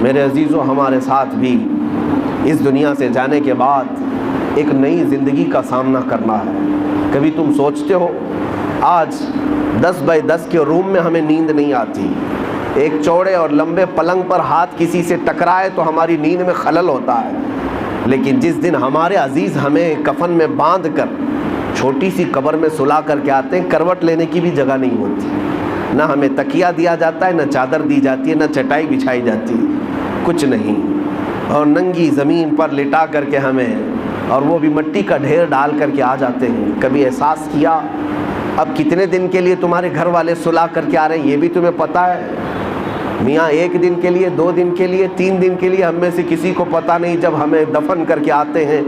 میرے عزیزو، ہمارے ساتھ بھی اس دنیا سے جانے کے بعد ایک نئی زندگی کا سامنا کرنا ہے۔ کبھی تم سوچتے ہو آج 10x10 کے روم میں ہمیں نیند نہیں آتی، ایک چوڑے اور لمبے پلنگ پر ہاتھ کسی سے ٹکرائے تو ہماری نیند میں خلل ہوتا ہے، لیکن جس دن ہمارے عزیز ہمیں کفن میں باندھ کر چھوٹی سی قبر میں سلا کر کے آتے ہیں، کروٹ لینے کی بھی جگہ نہیں ہوتی، نہ ہمیں تکیہ دیا جاتا ہے، نہ چادر دی جاتی ہے، نہ چٹائی بچھائی جاتی، کچھ نہیں، اور ننگی زمین پر لٹا کر کے ہمیں، اور وہ بھی مٹی کا ڈھیر ڈال کر کے آ جاتے ہیں۔ کبھی احساس کیا اب کتنے دن کے لیے تمہارے گھر والے سلا کر کے آ رہے ہیں یہ بھی تمہیں پتہ ہے؟ میاں 1 دن کے لیے، 2 دن کے لیے، 3 دن کے لیے، ہم میں سے کسی کو پتہ نہیں جب ہمیں دفن کر کے آتے ہیں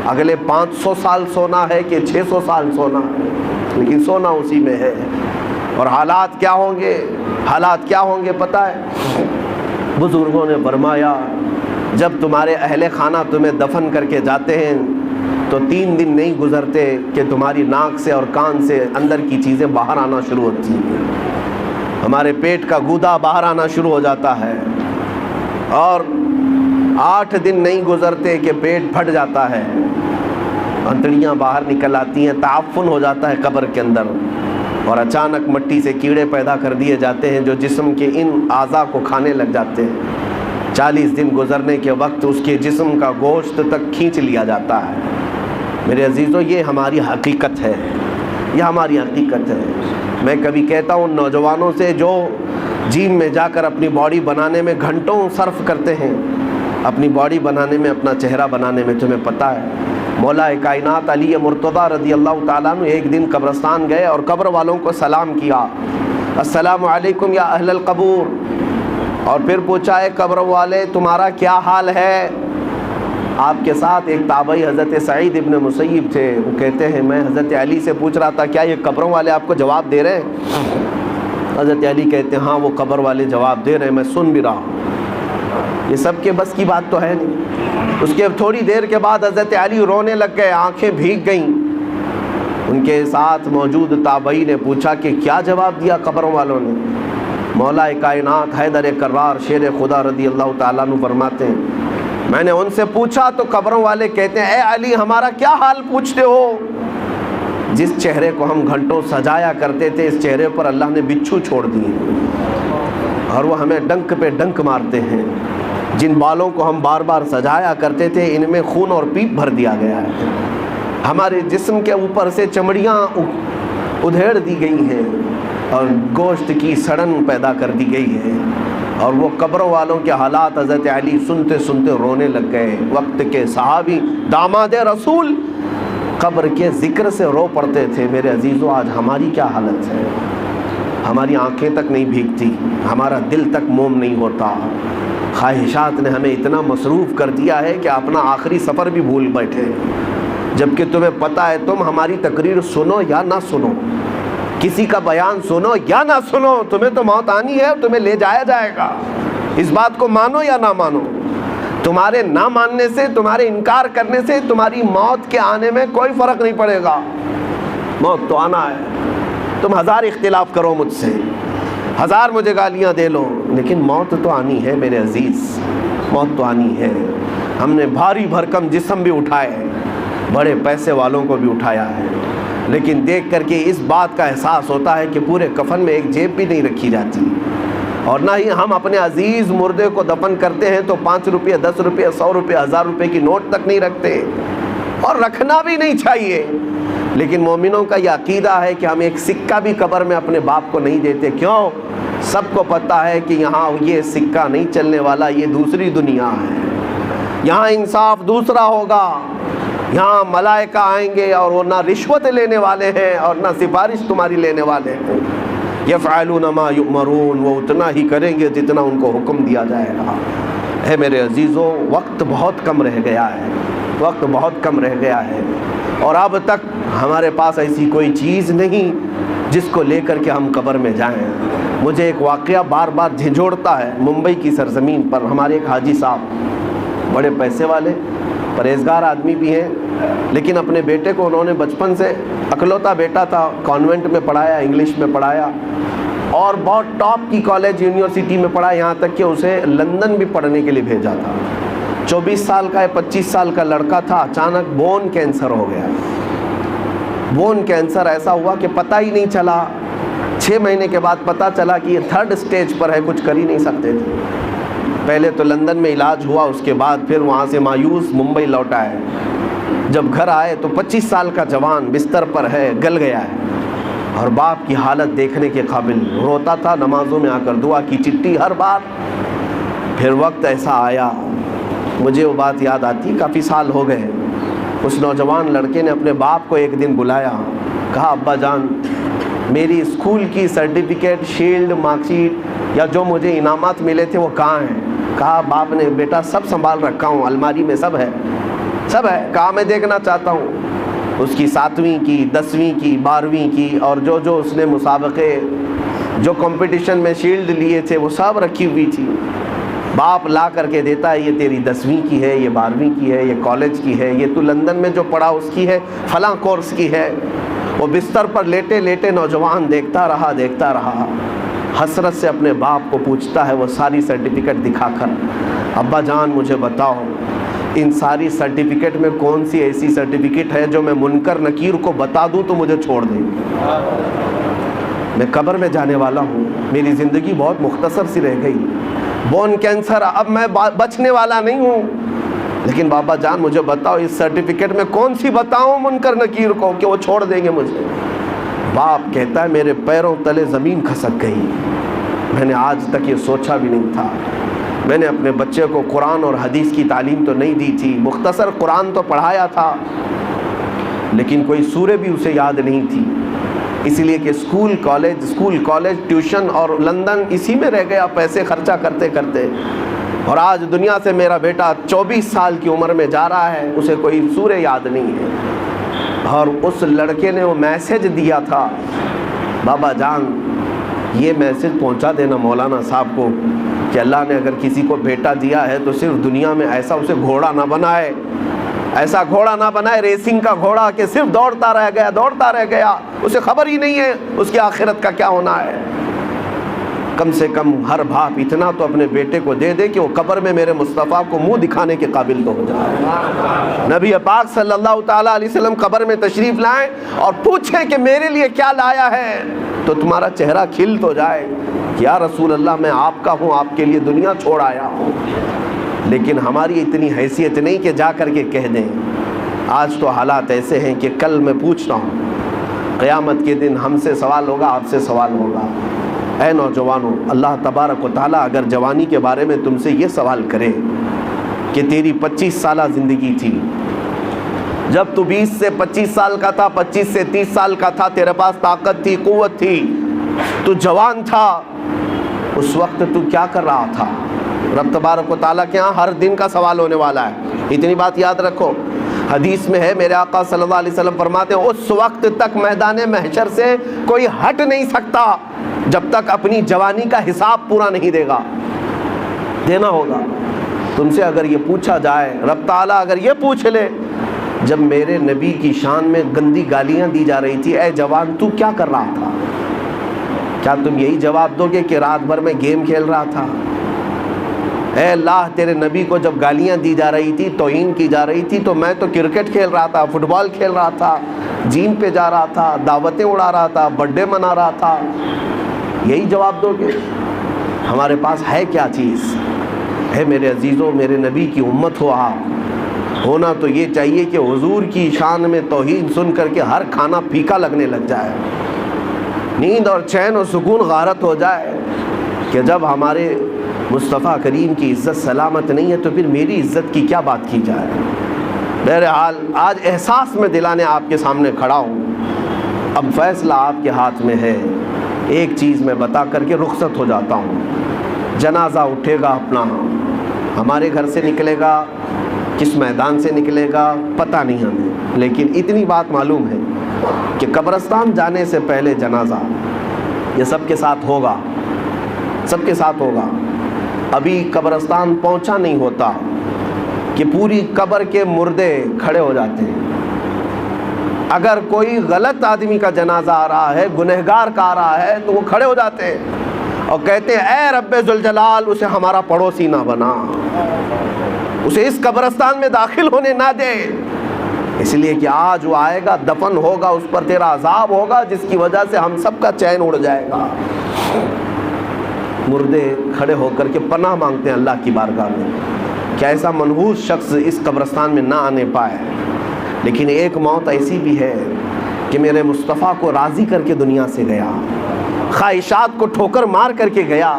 اگلے 500 سال سونا ہے کہ 600 سال سونا ہے، لیکن سونا اسی میں ہے۔ اور حالات کیا ہوں گے، حالات کیا ہوں گے پتہ ہے؟ بزرگوں نے فرمایا جب تمہارے اہل خانہ تمہیں دفن کر کے جاتے ہیں تو 3 دن نہیں گزرتے کہ تمہاری ناک سے اور کان سے اندر کی چیزیں باہر آنا شروع ہوتی ہیں، ہمارے پیٹ کا گودا باہر آنا شروع ہو جاتا ہے، اور 8 دن نہیں گزرتے کہ پیٹ پھٹ جاتا ہے، انتڑیاں باہر نکل آتی ہیں، تعفن ہو جاتا ہے قبر کے اندر، اور اچانک مٹی سے کیڑے پیدا کر دیے جاتے ہیں جو جسم کے ان اعضاء کو کھانے لگ جاتے ہیں۔ 40 دن گزرنے کے وقت اس کے جسم کا گوشت تک کھینچ لیا جاتا ہے۔ میرے عزیزو، یہ ہماری حقیقت ہے، یہ ہماری حقیقت ہے۔ میں کبھی کہتا ہوں نوجوانوں سے جو جیم میں جا کر اپنی باڈی بنانے میں گھنٹوں صرف کرتے ہیں، اپنی باڈی بنانے میں، اپنا چہرہ بنانے میں، تمہیں پتہ ہے مولا کائنات علی مرتضیٰ رضی اللہ تعالیٰ عنہ ایک دن قبرستان گئے اور قبر والوں کو سلام کیا، السلام علیکم یا اہل القبور، اور پھر پوچھا اے قبر والے تمہارا کیا حال ہے؟ آپ کے ساتھ ایک تابعی حضرت سعید ابن مسیب تھے، وہ کہتے ہیں میں حضرت علی سے پوچھ رہا تھا کیا یہ قبروں والے آپ کو جواب دے رہے ہیں؟ حضرت علی کہتے ہیں ہاں وہ قبر والے جواب دے رہے ہیں، میں سن بھی رہا ہوں۔ یہ سب کے بس کی بات تو ہے نہیں۔ اس کے تھوڑی دیر کے بعد حضرت علی رونے لگ گئے، آنکھیں بھیگ گئیں۔ ان کے ساتھ موجود تابعی نے پوچھا کہ کیا جواب دیا قبروں والوں نے؟ مولا کائنات حیدر کرار شیر خدا رضی اللہ تعالیٰ عنہ فرماتے ہیں میں نے ان سے پوچھا تو قبروں والے کہتے ہیں اے علی ہمارا کیا حال پوچھتے ہو؟ جس چہرے کو ہم گھنٹوں سجایا کرتے تھے اس چہرے پر اللہ نے بچھو چھوڑ دیے اور وہ ہمیں ڈنک پہ ڈنک مارتے ہیں۔ جن بالوں کو ہم بار بار سجایا کرتے تھے ان میں خون اور پیپ بھر دیا گیا ہے۔ ہمارے جسم کے اوپر سے چمڑیاں ادھیڑ دی گئی ہیں اور گوشت کی سڑن پیدا کر دی گئی ہے، اور وہ قبروں والوں کے حالات حضرت علی سنتے سنتے رونے لگ گئے۔ وقت کے صحابی داماد رسول قبر کے ذکر سے رو پڑتے تھے۔ میرے عزیزو، آج ہماری کیا حالت ہے؟ ہماری آنکھیں تک نہیں بھیگتی، ہمارا دل تک موم نہیں ہوتا، خواہشات نے ہمیں اتنا مصروف کر دیا ہے کہ اپنا آخری سفر بھی بھول بیٹھے، جبکہ تمہیں پتہ ہے تم ہماری تقریر سنو یا نہ سنو، کسی کا بیان سنو یا نہ سنو، تمہیں تو موت آنی ہے اور تمہیں لے جایا جائے گا۔ اس بات کو مانو یا نہ مانو، تمہارے نہ ماننے سے، تمہارے انکار کرنے سے تمہاری موت کے آنے میں کوئی فرق نہیں پڑے گا۔ موت تو آنا ہے، تم 1000 اختلاف کرو مجھ سے، 1000 مجھے گالیاں دے لو، لیکن موت تو آنی ہے میرے عزیز، موت تو آنی ہے۔ ہم نے بھاری بھرکم جسم بھی اٹھائے، بڑے پیسے والوں کو بھی اٹھایا ہے، لیکن دیکھ کر کے اس بات کا احساس ہوتا ہے کہ پورے کفن میں ایک جیب بھی نہیں رکھی جاتی، اور نہ ہی ہم اپنے عزیز مردے کو دفن کرتے ہیں تو 5 روپے، 10 روپے، 100 روپے، 1000 روپے کی نوٹ تک نہیں رکھتے، اور رکھنا بھی نہیں چاہیے۔ لیکن مومنوں کا یہ عقیدہ ہے کہ ہم ایک سکہ بھی قبر میں اپنے باپ کو نہیں دیتے۔ کیوں؟ سب کو پتہ ہے کہ یہاں یہ سکہ نہیں چلنے والا، یہ دوسری دنیا ہے، یہاں انصاف دوسرا ہوگا، یہاں ملائکہ آئیں گے اور وہ نہ رشوت لینے والے ہیں اور نہ سفارش تمہاری لینے والے ہیں۔ یفعلون ما یؤمرون، وہ اتنا ہی کریں گے جتنا ان کو حکم دیا جائے گا۔ اے میرے عزیزو، وقت بہت کم رہ گیا ہے، وقت بہت کم رہ گیا ہے، اور اب تک ہمارے پاس ایسی کوئی چیز نہیں جس کو لے کر کے ہم قبر میں جائیں۔ مجھے ایک واقعہ بار بار جھنجھوڑتا ہے۔ ممبئی کی سرزمین پر ہمارے ایک حاجی صاحب، بڑے پیسے والے، پرہیزگار آدمی بھی ہیں، لیکن اپنے بیٹے کو انہوں نے بچپن سے، اکلوتا بیٹا تھا، کانوینٹ میں پڑھایا، انگلش میں پڑھایا، اور بہت ٹاپ کی کالج یونیورسٹی میں پڑھا، یہاں تک کہ اسے لندن بھی پڑھنے کے لیے بھیجا تھا۔ 24 سال کا 25 سال کا لڑکا تھا، اچانک بون کینسر ہو گیا۔ بون کینسر ایسا ہوا کہ پتہ ہی نہیں چلا، 6 مہینے کے بعد پتہ چلا کہ یہ 3rd سٹیج پر ہے، کچھ کر ہی نہیں سکتے تھے۔ پہلے تو لندن میں علاج ہوا، اس کے بعد پھر وہاں سے مایوس ممبئی لوٹا ہے۔ جب گھر آئے تو 25 سال کا جوان بستر پر ہے، گل گیا ہے، اور باپ کی حالت دیکھنے کے قابل، روتا تھا، نمازوں میں آ کر دعا کی چٹھی ہر بار۔ پھر وقت ایسا آیا، مجھے وہ بات یاد آتی، کافی سال ہو گئے، اس نوجوان لڑکے نے اپنے باپ کو ایک دن بلایا، کہا ابا جان میری اسکول کی سرٹیفکیٹ، شیلڈ، مارک شیٹ یا جو مجھے انعامات ملے تھے وہ کہاں ہیں؟ کہا باپ نے بیٹا سب سنبھال رکھا ہوں، الماری میں سب ہے، سب ہے۔ کہا میں دیکھنا چاہتا ہوں۔ اس کی 7ویں کی، 10ویں کی، 12ویں کی، اور جو اس نے مسابقے، جو کمپٹیشن میں شیلڈ لیے تھے وہ سب رکھی ہوئی تھی۔ باپ لا کر کے دیتا ہے، یہ تیری 10ویں کی ہے، یہ 12ویں کی ہے، یہ کالج کی ہے، یہ تو لندن میں جو پڑھا اس کی ہے، فلاں کورس کی ہے۔ وہ بستر پر لیٹے لیٹے نوجوان دیکھتا رہا، حسرت سے اپنے باپ کو پوچھتا ہے وہ ساری سرٹیفکیٹ دکھا کر، ابا جان مجھے بتاؤ ان ساری سرٹیفکیٹ میں کون سی ایسی سرٹیفکیٹ ہے جو میں منکر نکیر کو بتا دوں تو مجھے چھوڑ دیں؟ میں قبر میں جانے والا ہوں، میری زندگی بہت مختصر سی رہ گئی، بون کینسر، اب میں بچنے والا نہیں ہوں، لیکن بابا جان مجھے بتاؤ اس سرٹیفکیٹ میں کون سی بتاؤں منکر نکیر کو کہ وہ چھوڑ دیں گے مجھے؟ باپ کہتا ہے میرے پیروں تلے زمین کھسک گئی، میں نے آج تک یہ سوچا بھی نہیں تھا۔ میں نے اپنے بچے کو قرآن اور حدیث کی تعلیم تو نہیں دی تھی، مختصر قرآن تو پڑھایا تھا، لیکن کوئی سورہ بھی اسے یاد نہیں تھی، اس لیے کہ اسکول کالج ٹیوشن اور لندن اسی میں رہ گیا پیسے خرچہ کرتے کرتے۔ اور آج دنیا سے میرا بیٹا 24 سال کی عمر میں جا رہا ہے، اسے کوئی سورہ یاد نہیں ہے۔ اور اس لڑکے نے وہ میسج دیا تھا، بابا جان یہ میسج پہنچا دینا مولانا صاحب کو کہ اللہ نے اگر کسی کو بیٹا دیا ہے تو صرف دنیا میں ایسا اسے گھوڑا نہ بنائے، ایسا گھوڑا نہ بنائے ریسنگ کا گھوڑا کہ صرف دوڑتا رہ گیا، اسے خبر ہی نہیں ہے اس کی آخرت کا کیا ہونا ہے۔ کم سے کم ہر باپ اتنا تو اپنے بیٹے کو دے دے کہ وہ قبر میں میرے مصطفیٰ کو منہ دکھانے کے قابل تو ہو جائے۔ نبی پاک صلی اللہ تعالیٰ علیہ وسلم قبر میں تشریف لائیں اور پوچھیں کہ میرے لیے کیا لایا ہے، تو تمہارا چہرہ کھل تو جائے، یا رسول اللہ میں آپ کا ہوں، آپ کے لیے دنیا چھوڑ آیا ہوں۔ لیکن ہماری اتنی حیثیت نہیں کہ جا کر کے کہہ دیں۔ آج تو حالات ایسے ہیں کہ کل میں پوچھتا ہوں، قیامت کے دن ہم سے سوال ہوگا، آپ سے سوال ہوگا۔ اے نوجوانوں، اللہ تبارک و تعالیٰ اگر جوانی کے بارے میں تم سے یہ سوال کرے کہ تیری 25 سالہ زندگی تھی، جب تو 20 سے 25 سال کا تھا، 25 سے 30 سال کا تھا، تیرے پاس طاقت تھی، قوت تھی، تو جوان تھا، اس وقت تو کیا کر رہا تھا؟ رب تبارک و تعالیٰ کے ہاں ہر دن کا سوال ہونے والا ہے، اتنی بات یاد رکھو۔ حدیث میں ہے، میرے آقا صلی اللہ علیہ وسلم فرماتے ہیں اس وقت تک میدان محشر سے کوئی ہٹ نہیں سکتا جب تک اپنی جوانی کا حساب پورا نہیں دے گا، دینا ہوگا۔ تم سے اگر یہ پوچھا جائے، رب تعالیٰ اگر یہ پوچھ لے، جب میرے نبی کی شان میں گندی گالیاں دی جا رہی تھی، اے جوان تو کیا کر رہا تھا؟ کیا تم یہی جواب دو گے کہ رات بھر میں گیم کھیل رہا تھا؟ اے اللہ، تیرے نبی کو جب گالیاں دی جا رہی تھی، توہین کی جا رہی تھی، تو میں تو کرکٹ کھیل رہا تھا، فٹ بال کھیل رہا تھا، جیم پہ جا رہا تھا، دعوتیں اڑا رہا تھا، برتھ ڈے منا رہا تھا، یہی جواب دو گے؟ ہمارے پاس ہے کیا چیز؟ ہے میرے عزیزوں، میرے نبی کی امت ہو آپ، ہونا تو یہ چاہیے کہ حضور کی شان میں توہین سن کر کے ہر کھانا پھیکا لگنے لگ جائے، نیند اور چین اور سکون غارت ہو جائے کہ جب ہمارے مصطفیٰ کریم کی عزت سلامت نہیں ہے تو پھر میری عزت کی کیا بات کی جائے۔ بہرحال آج احساس میں دلانے آپ کے سامنے کھڑا ہوں، اب فیصلہ آپ کے ہاتھ میں ہے۔ ایک چیز میں بتا کر کے رخصت ہو جاتا ہوں، جنازہ اٹھے گا اپنا، ہمارے گھر سے نکلے گا، کس میدان سے نکلے گا پتہ نہیں ہمیں، لیکن اتنی بات معلوم ہے کہ قبرستان جانے سے پہلے جنازہ یہ سب کے ساتھ ہوگا، سب کے ساتھ ہوگا۔ ابھی قبرستان پہنچا نہیں ہوتا کہ پوری قبر کے مردے کھڑے ہو جاتے ہیں، اگر کوئی غلط آدمی کا جنازہ آ رہا ہے، گنہگار کا آ رہا ہے، تو وہ کھڑے ہو جاتے ہیں اور کہتے ہیں اے رب ذوالجلال اسے ہمارا پڑوسی نہ بنا، اسے اس قبرستان میں داخل ہونے نہ دے، اس لیے کہ آج وہ آئے گا، دفن ہوگا، اس پر تیرا عذاب ہوگا، جس کی وجہ سے ہم سب کا چین اڑ جائے گا۔ مردے کھڑے ہو کر کے پناہ مانگتے ہیں اللہ کی بارگاہ میں کہ ایسا منحوس شخص اس قبرستان میں نہ آنے پائے۔ لیکن ایک موت ایسی بھی ہے کہ میرے مصطفیٰ کو راضی کر کے دنیا سے گیا، خواہشات کو ٹھوکر مار کر کے گیا،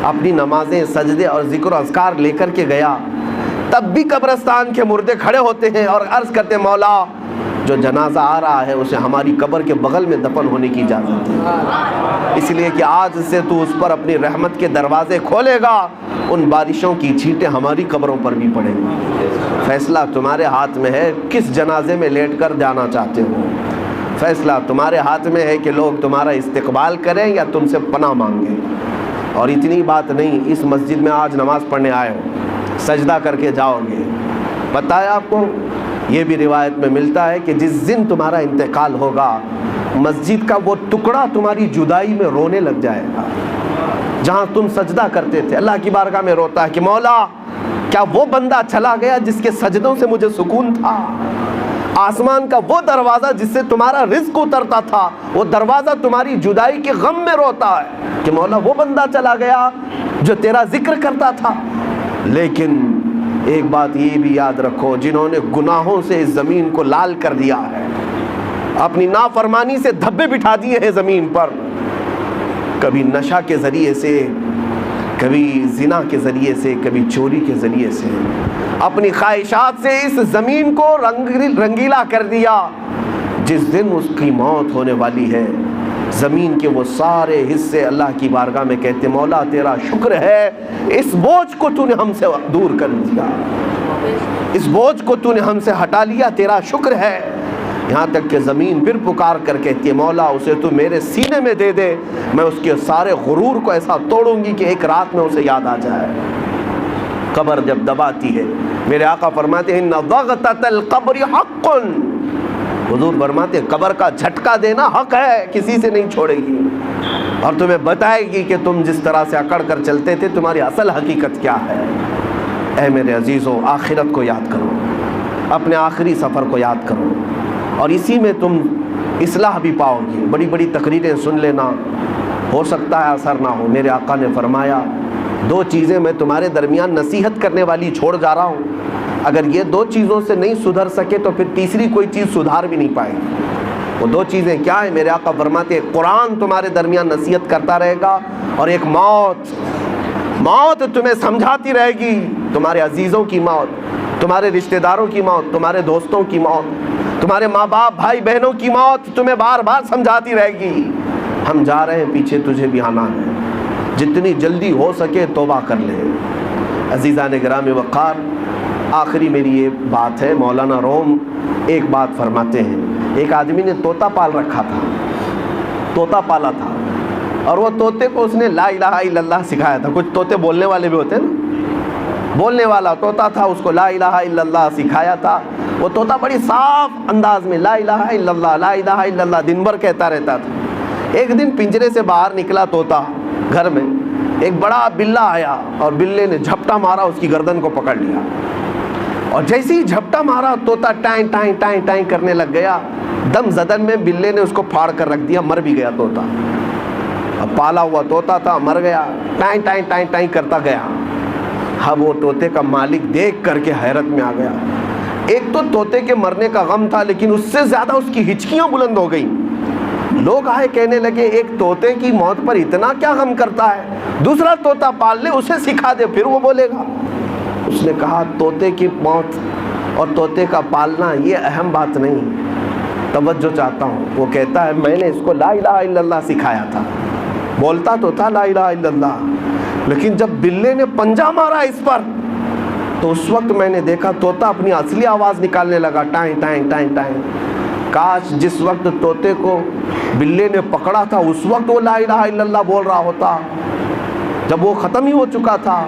اپنی نمازیں، سجدے اور ذکر و اذکار لے کر کے گیا، تب بھی قبرستان کے مردے کھڑے ہوتے ہیں اور عرض کرتے ہیں مولا جو جنازہ آ رہا ہے اسے ہماری قبر کے بغل میں دفن ہونے کی اجازت ہے، اس لیے کہ آج سے تو اس پر اپنی رحمت کے دروازے کھولے گا، ان بارشوں کی چھینٹیں ہماری قبروں پر بھی پڑیں گی۔ فیصلہ تمہارے ہاتھ میں ہے، کس جنازے میں لیٹ کر جانا چاہتے ہو، فیصلہ تمہارے ہاتھ میں ہے کہ لوگ تمہارا استقبال کریں یا تم سے پناہ مانگیں۔ اور اتنی بات نہیں، اس مسجد میں آج نماز پڑھنے آئے ہو، سجدہ کر کے جاؤ گے، پتہ ہے آپ کو یہ بھی روایت میں ملتا ہے کہ جس دن تمہارا انتقال ہوگا مسجد کا وہ ٹکڑا تمہاری جدائی میں رونے لگ جائے گا، جہاں تم سجدہ کرتے تھے اللہ کی بارگاہ میں روتا ہے کہ مولا کیا وہ بندہ چلا گیا جس کے سجدوں سے مجھے سکون تھا، آسمان کا وہ دروازہ جس سے تمہارا رزق اترتا تھا، وہ دروازہ تمہاری جدائی کے غم میں روتا ہے کہ مولا وہ بندہ چلا گیا جو تیرا ذکر کرتا تھا۔ لیکن ایک بات یہ بھی یاد رکھو، جنہوں نے گناہوں سے اس زمین کو لال کر دیا ہے، اپنی نافرمانی سے دھبے بٹھا دیے ہیں زمین پر، کبھی نشہ کے ذریعے سے، کبھی زنا کے ذریعے سے، کبھی چوری کے ذریعے سے، اپنی خواہشات سے اس زمین کو رنگیلا کر دیا، جس دن اس کی موت ہونے والی ہے زمین کے وہ سارے حصے اللہ کی بارگاہ میں کہتے مولا تیرا شکر ہے، اس بوجھ کو تو نے ہم سے دور کر دیا، اس بوجھ کو تو نے ہم سے ہٹا لیا، تیرا شکر ہے۔ یہاں تک کہ زمین پھر پکار کر کہتی ہے مولا اسے تو میرے سینے میں دے دے، میں اس کے سارے غرور کو ایسا توڑوں گی کہ ایک رات میں اسے یاد آ جائے۔ قبر جب دباتی ہے، میرے آقا فرماتے ہیں ان ضغطۃ القبر حق، حضور فرماتے ہیں قبر کا جھٹکا دینا حق ہے، کسی سے نہیں چھوڑے گی، اور تمہیں بتائے گی کہ تم جس طرح سے اکڑ کر چلتے تھے تمہاری اصل حقیقت کیا ہے۔ اے میرے عزیزو، آخرت کو یاد کرو، اپنے آخری سفر کو یاد کرو، اور اسی میں تم اصلاح بھی پاؤ گی۔ بڑی بڑی تقریریں سن لینا، ہو سکتا ہے اثر نہ ہو۔ میرے آقا نے فرمایا دو چیزیں میں تمہارے درمیان نصیحت کرنے والی چھوڑ جا رہا ہوں، اگر یہ دو چیزوں سے نہیں سدھر سکے تو پھر تیسری کوئی چیز سدھار بھی نہیں پائے گی۔ وہ دو چیزیں کیا ہیں؟ میرے آقا فرماتے ہیں قرآن تمہارے درمیان نصیحت کرتا رہے گا، اور ایک موت تمہیں سمجھاتی رہے گی، تمہارے عزیزوں کی موت، تمہارے رشتہ داروں کی موت، تمہارے دوستوں کی موت، تمہارے ماں باپ بھائی بہنوں کی موت تمہیں بار بار سمجھاتی رہے گی۔ ہم جا رہے ہیں، پیچھے تجھے بھی آنا ہے، جتنی جلدی ہو سکے توبہ کر لے۔ عزیزان گرامی وقار، آخری میری یہ بات ہے، مولانا روم ایک بات فرماتے ہیں، ایک آدمی نے طوطا پال رکھا تھا، طوطا پالا تھا، اور وہ طوطے کو اس نے لا الہ الا اللہ سکھایا تھا۔ کچھ طوطے بولنے والے بھی ہوتے ہیں نا، بولنے والا طوطا تھا، اس کو لا الہ الا اللہ سکھایا تھا۔ وہ طوطا بڑی صاف انداز میں لا الہ الا اللہ لا الہ الا اللہ دن بھر کہتا رہتا تھا۔ ایک دن پنجرے سے باہر نکلا طوطا، گھر میں ایک بڑا بلہ آیا اور بلے نے جھپٹا مارا، اس کی گردن کو پکڑ لیا، اور جیسے ہی جھپٹا مارا طوطا ٹائیں ٹائیں ٹائیں ٹائیں کرنے لگ گیا، دم زدن میں بلے نے اس کو پھاڑ کر رکھ دیا، مر بھی گیا طوطا۔ اب پالا ہوا طوطا تھا، مر گیا، ٹائیں ٹائیں ٹائیں ٹائیں کرتا گیا۔ اب وہ طوطے کا مالک دیکھ کر کے حیرت میں آ گیا۔ ایک تو طوطے کے مرنے کا غم تھا، لیکن اس سے زیادہ اس کی ہچکیاں بلند ہو گئیں۔ لوگ آئے کہنے لگے ایک طوطے کی موت پر اتنا کیا غم کرتا ہے، دوسرا طوطا پال لے، اسے سکھا دے پھر وہ بولے گا۔ اس نے کہا طوطے کی موت اور طوطے کا پالنا یہ اہم بات نہیں، توجہ چاہتا ہوں۔ وہ کہتا ہے میں نے اس کو لا الہ الا اللہ سکھایا تھا، بولتا تو تھا لا الہ الا اللہ، لیکن جب بلے نے پنجہ مارا اس پر تو اس وقت میں نے دیکھا طوطا اپنی اصلی آواز نکالنے لگا، ٹائیں ٹائیں ٹائیں ٹائیں۔ کاش جس وقت طوطے کو بلے نے پکڑا تھا اس وقت وہ لا الہ الا اللہ بول رہا ہوتا، جب وہ ختم ہی ہو چکا تھا۔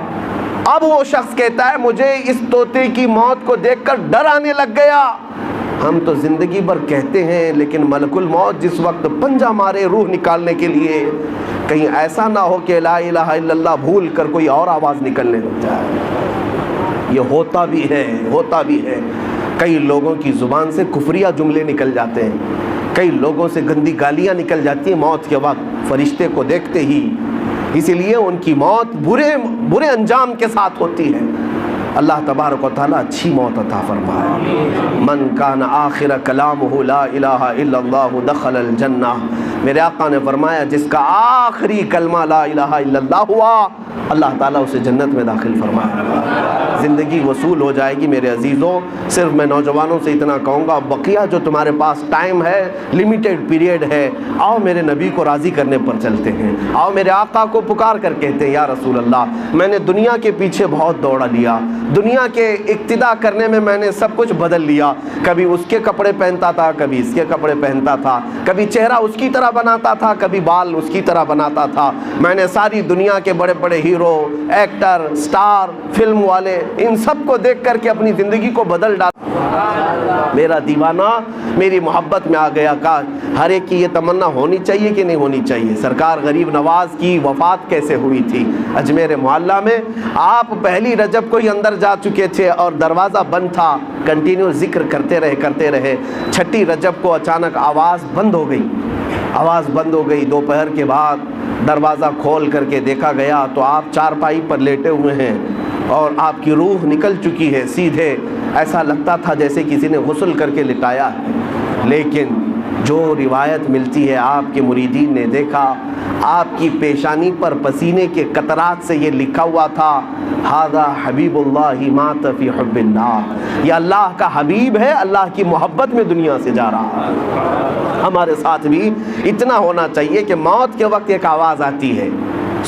اب وہ شخص کہتا ہے مجھے اس طوطے کی موت کو دیکھ کر ڈر آنے لگ گیا۔ ہم تو زندگی بھر کہتے ہیں، لیکن ملک الموت جس وقت پنجہ مارے روح نکالنے کے لیے، کہیں ایسا نہ ہو کہ لا الہ الا اللہ بھول کر کوئی اور آواز نکلنے لگ جائے۔ یہ ہوتا بھی ہے۔ کئی لوگوں کی زبان سے کفریہ جملے نکل جاتے ہیں، کئی لوگوں سے گندی گالیاں نکل جاتی ہیں موت کے وقت فرشتے کو دیکھتے ہی، اسی لیے ان کی موت برے انجام کے ساتھ ہوتی ہے۔ اللہ تبارک و تعالیٰ اچھی موت عطا فرمائے۔ من کان آخر کلامہ لا الہ الا اللہ دخل الجنہ، میرے آقا نے فرمایا جس کا آخری کلمہ لا الہ الا اللہ ہوا، اللہ تعالیٰ اسے جنت میں داخل فرمائے گا، زندگی وصول ہو جائے گی۔ میرے عزیزوں، صرف میں نوجوانوں سے اتنا کہوں گا، بقیہ جو تمہارے پاس ٹائم ہے، لیمیٹڈ پیریڈ ہے، آؤ میرے نبی کو راضی کرنے پر چلتے ہیں، آؤ میرے آقا کو پکار کر کہتے ہیں یا رسول اللہ میں نے دنیا کے پیچھے بہت دوڑا لیا، دنیا کے اقتدا کرنے میں میں نے سب کچھ بدل لیا، کبھی اس کے کپڑے پہنتا تھا، کبھی اس کے کپڑے پہنتا تھا، کبھی چہرہ اس کی طرح بناتا تھا، کبھی بال اس کی طرح بناتا تھا، میں نے ساری دنیا کے بڑے بڑے ہیرو، ایکٹر، سٹار، فلم والے، ان سب کو دیکھ کر کے اپنی زندگی کو بدل ڈالا۔ میرا دیوانہ میری محبت میں آ گیا۔ کا ہر ایک کی یہ تمنا ہونی چاہیے کہ نہیں ہونی چاہیے؟ سرکار غریب نواز کی وفات کیسے ہوئی تھی؟ اجمیر معلیٰ میں آپ پہلی رجب کو ہی اندر جا چکے تھے اور دروازہ بند تھا، کنٹینیو ذکر کرتے رہے، چھٹی رجب کو اچانک آواز بند ہو گئی، دوپہر کے بعد دروازہ کھول کر کے دیکھا گیا تو آپ چارپائی پر لیٹے ہوئے ہیں اور آپ کی روح نکل چکی ہے سیدھے، ایسا لگتا تھا جیسے کسی نے غسل کر کے لٹایا ہے۔ لیکن جو روایت ملتی ہے، آپ کے مریدین نے دیکھا آپ کی پیشانی پر پسینے کے قطرات سے یہ لکھا ہوا تھا ھذا حبیب اللہ مات فی حب اللہ، یہ اللہ کا حبیب ہے، اللہ کی محبت میں دنیا سے جا رہا ہے۔ ہمارے ساتھ بھی اتنا ہونا چاہیے کہ موت کے وقت ایک آواز آتی ہے،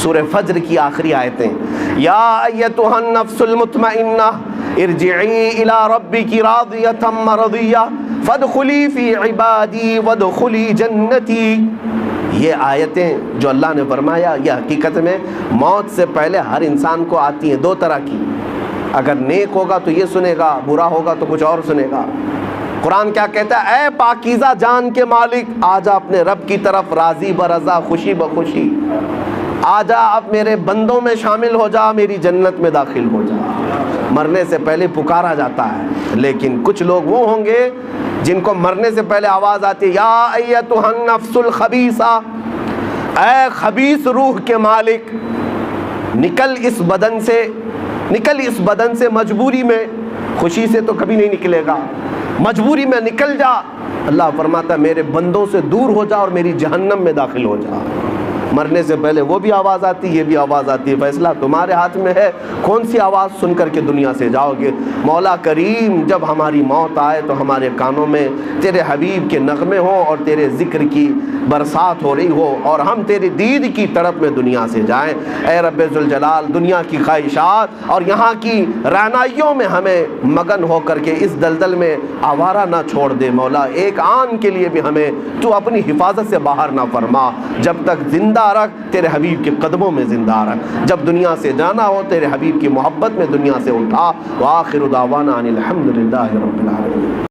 سورہ فجر کی آخری آیتیں، یا ایتھا النفس المطمئنہ ارجعی الی ربک راضیۃ مرضیہ فادخلی فی عبادی وادخلی جنتی۔ یہ آیتیں جو اللہ نے فرمایا، یہ حقیقت میں موت سے پہلے ہر انسان کو آتی ہیں، دو طرح کی، اگر نیک ہوگا تو یہ سنے گا، برا ہوگا تو کچھ اور سنے گا۔ قرآن کیا کہتا ہے؟ اے پاکیزہ جان کے مالک، آجا اپنے رب کی طرف راضی برضا، خوشی بخوشی، آجا اب میرے بندوں میں شامل ہو جا، میری جنت میں داخل ہو جا۔ مرنے سے پہلے پکارا جاتا ہے، لیکن کچھ لوگ وہ ہوں گے جن کو مرنے سے پہلے آواز آتی ہے یا ایتھا النفس الخبیثہ، اے خبیث روح کے مالک، نکل اس بدن سے، مجبوری میں، خوشی سے تو کبھی نہیں نکلے گا، مجبوری میں نکل جا۔ اللہ فرماتا ہے میرے بندوں سے دور ہو جا اور میری جہنم میں داخل ہو جا۔ مرنے سے پہلے وہ بھی آواز آتی ہے، یہ بھی آواز آتی ہے، فیصلہ تمہارے ہاتھ میں ہے، کون سی آواز سن کر کے دنیا سے جاؤ گے۔ مولا کریم جب ہماری موت آئے تو ہمارے کانوں میں تیرے حبیب کے نغمے ہوں اور تیرے ذکر کی برسات ہو رہی ہو اور ہم تیری دید کی طرف میں دنیا سے جائیں۔ اے رب ذوالجلال، دنیا کی خواہشات اور یہاں کی رعنائیوں میں ہمیں مگن ہو کر کے اس دلدل میں آوارہ نہ چھوڑ دے مولا، ایک آن کے لیے بھی ہمیں تو اپنی حفاظت سے باہر نہ فرما، جب تک زندہ رکھ، تیرے حبیب کے قدموں میں زندہ رکھ، جب دنیا سے جانا ہو تیرے حبیب کی محبت میں دنیا سے اٹھا۔ وآخر دعوانا ان الحمد للہ رب العالمین۔